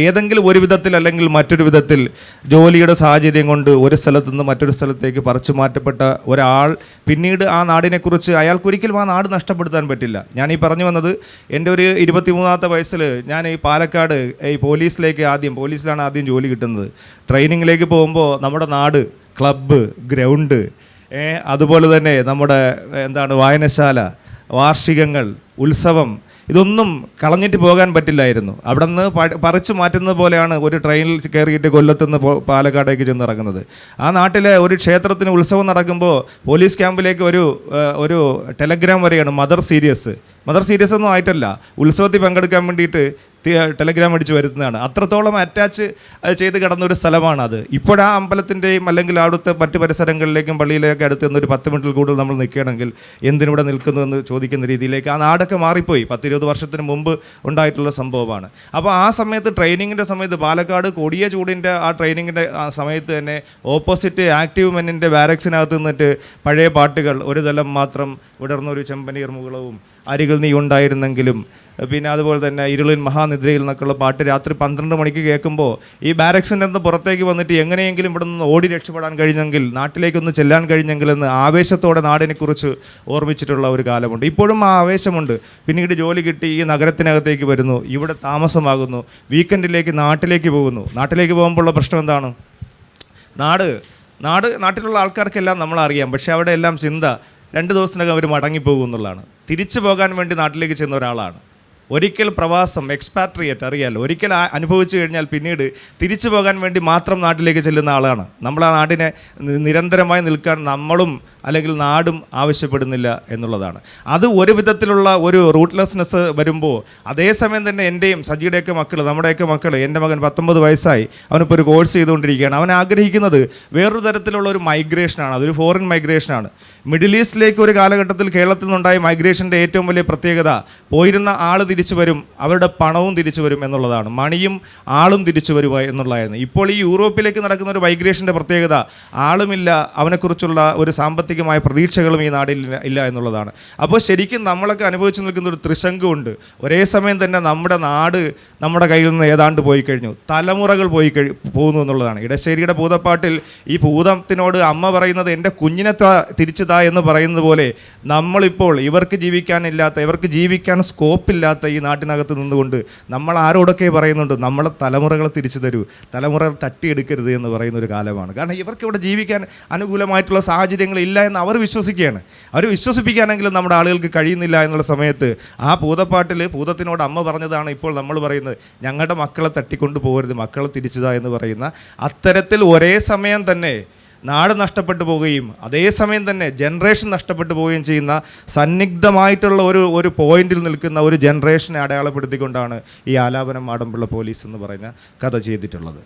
ഏതെങ്കിലും ഒരു വിധത്തിൽ അല്ലെങ്കിൽ മറ്റൊരു വിധത്തിൽ ജോലിയുടെ സാഹചര്യം കൊണ്ട് ഒരു സ്ഥലത്ത് നിന്ന് മറ്റൊരു സ്ഥലത്തേക്ക് പറിച്ചു മാറ്റപ്പെട്ട ഒരാൾ പിന്നീട് ആ നാടിനെക്കുറിച്ച് അയാൾക്കൊരിക്കലും ആ നാട് നഷ്ടപ്പെടുത്താൻ പറ്റില്ല. ഞാൻ ഈ പറഞ്ഞു വന്നത് എൻ്റെ ഒരു 23-ാമത്തെ വയസ്സിൽ ഞാൻ ഈ പാലക്കാട് ഈ പോലീസിലാണ് ആദ്യം ജോലി കിട്ടുന്നത്. ട്രെയിനിങ്ങിലേക്ക് പോകുമ്പോൾ നമ്മുടെ നാട്, ക്ലബ്ബ്, ഗ്രൗണ്ട്, അതുപോലെ തന്നെ നമ്മുടെ വായനശാല, വാർഷികങ്ങൾ, ഉത്സവം, ഇതൊന്നും കളഞ്ഞിട്ട് പോകാൻ പറ്റില്ലായിരുന്നു. അവിടെ നിന്ന് പറിച്ചു മാറ്റുന്നത് പോലെയാണ് ഒരു ട്രെയിനിൽ കയറിയിട്ട് കൊല്ലത്തുനിന്ന് പാലക്കാടേക്ക് ചെന്നിറങ്ങുന്നത്. ആ നാട്ടിലെ ഒരു ക്ഷേത്രത്തിന് ഉത്സവം നടക്കുമ്പോൾ പോലീസ് ക്യാമ്പിലേക്ക് ഒരു ടെലഗ്രാം വരെയാണ്. മദർ സീരിയസ് ഒന്നും ആയിട്ടല്ല, ഉത്സവത്തിൽ പങ്കെടുക്കാൻ വേണ്ടിയിട്ട് ടെലഗ്രാം അടിച്ച് വരുന്നതാണ്. അത്രത്തോളം അറ്റാച്ച് ചെയ്ത് കിടന്നൊരു സ്ഥലമാണ് അത്. ഇപ്പോഴാ അമ്പലത്തിൻ്റെയും അല്ലെങ്കിൽ അവിടുത്തെ മറ്റ് പരിസരങ്ങളിലേക്കും പള്ളിയിലേക്ക് അടുത്ത് നിന്ന് ഒരു 10 മിനിറ്റിൽ കൂടുതൽ നമ്മൾ നിൽക്കുകയാണെങ്കിൽ എന്തിനിവിടെ നിൽക്കുന്നു എന്ന് ചോദിക്കുന്ന രീതിയിലേക്ക് ആ നാടൊക്കെ മാറിപ്പോയി. 10-20 വർഷത്തിന് മുമ്പ് ഉണ്ടായിട്ടുള്ള സംഭവമാണ്. അപ്പോൾ ആ സമയത്ത് ട്രെയിനിങ്ങിൻ്റെ സമയത്ത് പാലക്കാട് കൊടിയ ചൂടിൻ്റെ ആ ട്രെയിനിങ്ങിൻ്റെ ആ സമയത്ത് തന്നെ ഓപ്പോസിറ്റ് ആക്റ്റീവ് മെന്നിൻ്റെ ബാരക്സിനകത്ത് നിന്നിട്ട് പഴയ പാട്ടുകൾ, ഒരു തലം മാത്രം വിടർന്നൊരു ചെമ്പനീർ മുകളവും അരികിൽ നീ ഉണ്ടായിരുന്നെങ്കിലും, പിന്നെ അതുപോലെ തന്നെ ഇരുളിൻ മഹാനിദ്രയിൽ നിന്നൊക്കെയുള്ള പാട്ട് രാത്രി 12 മണിക്ക് കേൾക്കുമ്പോൾ ഈ ബാരക്സിൻ്റെ നിന്ന് പുറത്തേക്ക് വന്നിട്ട് എങ്ങനെയെങ്കിലും ഇവിടെ നിന്ന് ഓടി രക്ഷപ്പെടാൻ കഴിഞ്ഞെങ്കിൽ, നാട്ടിലേക്കൊന്ന് ചെല്ലാൻ കഴിഞ്ഞെങ്കിൽ എന്ന് ആവേശത്തോടെ നാടിനെക്കുറിച്ച് ഓർമ്മിച്ചിട്ടുള്ള ഒരു കാലമുണ്ട്. ഇപ്പോഴും ആ ആവേശമുണ്ട്. പിന്നീട് ജോലി കിട്ടി ഈ നഗരത്തിനകത്തേക്ക് വരുന്നു, ഇവിടെ താമസമാകുന്നു, വീക്കെൻഡിലേക്ക് നാട്ടിലേക്ക് പോകുന്നു. നാട്ടിലേക്ക് പോകുമ്പോഴുള്ള പ്രശ്നം എന്താണ്? നാട്ടിലുള്ള ആൾക്കാർക്കെല്ലാം നമ്മളറിയാം, പക്ഷേ അവിടെ എല്ലാം ചിന്ത 2 ദിവസത്തിനകം അവർ മടങ്ങിപ്പോകും എന്നുള്ളതാണ്. തിരിച്ചു പോകാൻ വേണ്ടി നാട്ടിലേക്ക് ചെന്ന ഒരാളാണ്. ഒരിക്കൽ പ്രവാസം, എക്സ്പാട്രിയേറ്റ്, അറിയാമല്ലോ, ഒരിക്കൽ അനുഭവിച്ചു കഴിഞ്ഞാൽ പിന്നീട് തിരിച്ചു പോകാൻ വേണ്ടി മാത്രം നാട്ടിലേക്ക് ചെല്ലുന്ന ആളാണ്. നമ്മൾ ആ നാടിനെ നിരന്തരമായി നിൽക്കാൻ നമ്മളും അല്ലെങ്കിൽ നാടും ആവശ്യപ്പെടുന്നില്ല എന്നുള്ളതാണ്. അത് ഒരു വിധത്തിലുള്ള ഒരു റൂട്ട്ലെസ്നെസ് വരുമ്പോൾ, അതേസമയം തന്നെ എൻ്റെയും സജിയുടെയൊക്കെ മക്കൾ, നമ്മുടെയൊക്കെ മക്കൾ, എൻ്റെ മകൻ 19 വയസ്സായി, അവനിപ്പോൾ ഒരു കോഴ്സ് ചെയ്തുകൊണ്ടിരിക്കുകയാണ്. അവൻ ആഗ്രഹിക്കുന്നത് വേറൊരു തരത്തിലുള്ള ഒരു മൈഗ്രേഷനാണ്. അതൊരു ഫോറിൻ മൈഗ്രേഷനാണ്. മിഡിൽ ഈസ്റ്റിലേക്ക് ഒരു കാലഘട്ടത്തിൽ കേരളത്തിൽ നിന്നുണ്ടായ മൈഗ്രേഷൻ്റെ ഏറ്റവും വലിയ പ്രത്യേകത, പോയിരുന്ന ആൾ തിരിച്ചു വരും, അവരുടെ പണവും തിരിച്ചു വരും എന്നുള്ളതാണ്. മണിയും ആളും തിരിച്ചു വരുക എന്നുള്ളതായിരുന്നു. ഇപ്പോൾ ഈ യൂറോപ്പിലേക്ക് നടക്കുന്ന ഒരു മൈഗ്രേഷൻ്റെ പ്രത്യേകത, ആളുമില്ല, അവനെക്കുറിച്ചുള്ള ഒരു സാമ്പത്തികമായ പ്രതീക്ഷകളും ഈ നാടിൽ ഇല്ല എന്നുള്ളതാണ്. അപ്പോൾ ശരിക്കും നമ്മളൊക്കെ അനുഭവിച്ചു നിൽക്കുന്ന ഒരു ത്രിശങ്കുണ്ട്. ഒരേ സമയം തന്നെ നമ്മുടെ നാട് നമ്മുടെ കയ്യിൽ നിന്ന് ഏതാണ്ട് പോയി കഴിഞ്ഞു, തലമുറകൾ പോകുന്നു എന്നുള്ളതാണ്. ഇടശ്ശേരിയുടെ ഭൂതപ്പാട്ടിൽ ഈ ഭൂതത്തിനോട് അമ്മ പറയുന്നത് എൻ്റെ കുഞ്ഞിനെ തിരിച്ചുതാ എന്ന് പറയുന്നത് പോലെ, നമ്മളിപ്പോൾ ഇവർക്ക് ജീവിക്കാൻ സ്കോപ്പില്ലാത്ത ഈ നാട്ടിനകത്ത് നിന്നുകൊണ്ട് നമ്മൾ ആരോടൊക്കെ പറയുന്നുണ്ട്, നമ്മളെ തലമുറകളെ തിരിച്ചു തരൂ, തലമുറകൾ തട്ടിയെടുക്കരുത് എന്ന് പറയുന്ന ഒരു കാലമാണ്. കാരണം ഇവർക്ക് ഇവിടെ ജീവിക്കാൻ അനുകൂലമായിട്ടുള്ള സാഹചര്യങ്ങൾ ഇല്ല എന്ന് അവർ വിശ്വസിക്കുകയാണ്. അവർ വിശ്വസിപ്പിക്കാനെങ്കിലും നമ്മുടെ ആളുകൾക്ക് കഴിയുന്നില്ല എന്നുള്ള സമയത്ത് ആ ഭൂതപ്പാട്ടിൽ ഭൂതത്തിനോട് അമ്മ പറഞ്ഞതാണ് ഇപ്പോൾ നമ്മൾ പറയുന്നത്, ഞങ്ങളുടെ മക്കളെ തട്ടിക്കൊണ്ടു പോകരുത്, മക്കളെ തിരിച്ചതാ എന്ന് പറയുന്ന. അത്തരത്തിൽ ഒരേ സമയം തന്നെ നാട് നഷ്ടപ്പെട്ടു പോവുകയും അതേസമയം തന്നെ ജനറേഷൻ നഷ്ടപ്പെട്ടു പോവുകയും ചെയ്യുന്ന സന്നിഗ്ധമായിട്ടുള്ള ഒരു പോയിന്റിൽ നിൽക്കുന്ന ഒരു ജനറേഷനെ അടയാളപ്പെടുത്തിക്കൊണ്ടാണ് ഈ ആലാപനം മാടമ്പിള്ള പോലീസ് എന്ന് പറയുന്ന കഥ ചെയ്തിട്ടുള്ളത്.